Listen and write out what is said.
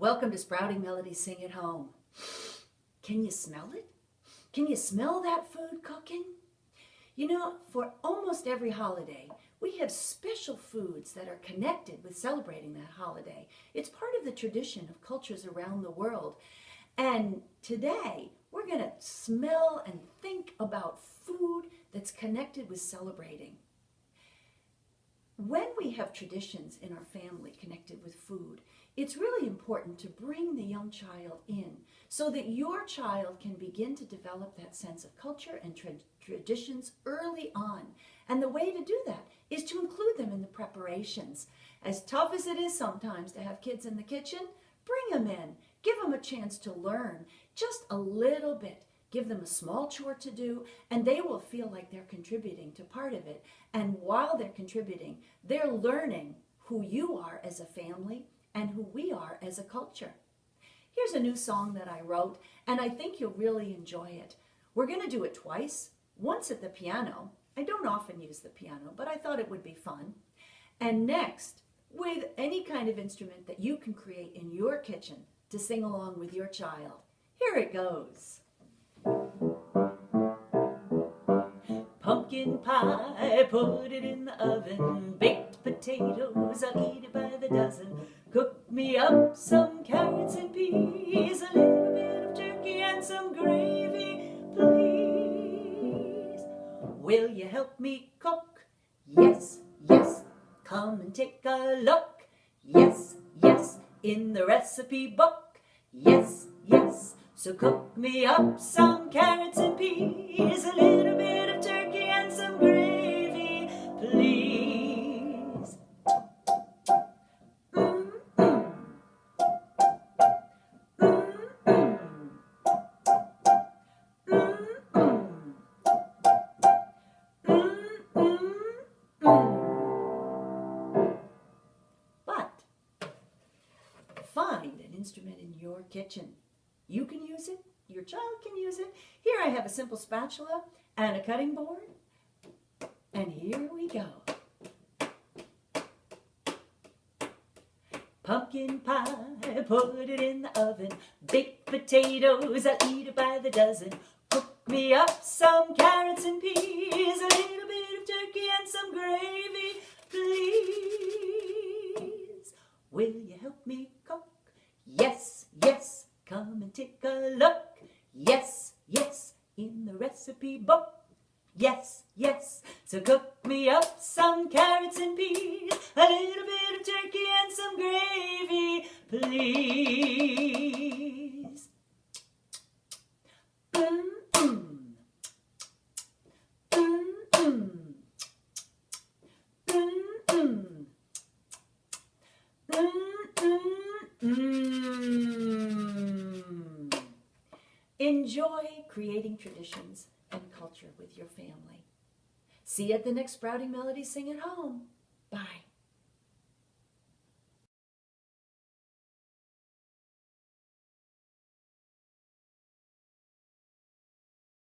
Welcome to Sprouting Melodies Sing at Home. Can you smell it? Can you smell that food cooking? You know, for almost every holiday, we have special foods that are connected with celebrating that holiday. It's part of the tradition of cultures around the world. And today, we're going to smell and think about food that's connected with celebrating. When we have traditions in our family connected with food, it's really important to bring the young child in so that your child can begin to develop that sense of culture and traditions early on. And the way to do that is to include them in the preparations. As tough as it is sometimes to have kids in the kitchen, bring them in. Give them a chance to learn just a little bit. Give them a small chore to do, and they will feel like they're contributing to part of it. And while they're contributing, they're learning who you are as a family and who we are as a culture. Here's a new song that I wrote, and I think you'll really enjoy it. We're going to do it twice, once at the piano. I don't often use the piano, but I thought it would be fun. And next, with any kind of instrument that you can create in your kitchen to sing along with your child. Here it goes. Pumpkin pie, put it in the oven. Baked potatoes, I'll eat it by the dozen. Cook me up some carrots and peas, a little bit of turkey and some gravy, please. Will you help me cook? Yes, yes. Come and take a look. Yes, yes. In the recipe book. Yes, yes. So cook me up some carrots and peas, a little bit of turkey and some gravy, please. But find an instrument in your kitchen. You can use it, your child can use it. Here I have a simple spatula and a cutting board. And here we go. Pumpkin pie, put it in the oven. Baked potatoes, I'll eat it by the dozen. Cook me up some carrots and peas, a little bit of turkey and some gravy, please. Will you help me cook? Yes, yes. Come and take a look. Yes, yes, in the recipe book. Yes, yes, so cook me up some carrots and peas, a little bit of turkey and some gravy, please. Enjoy creating traditions and culture with your family. See you at the next Sprouting Melodies Sing at Home. Bye.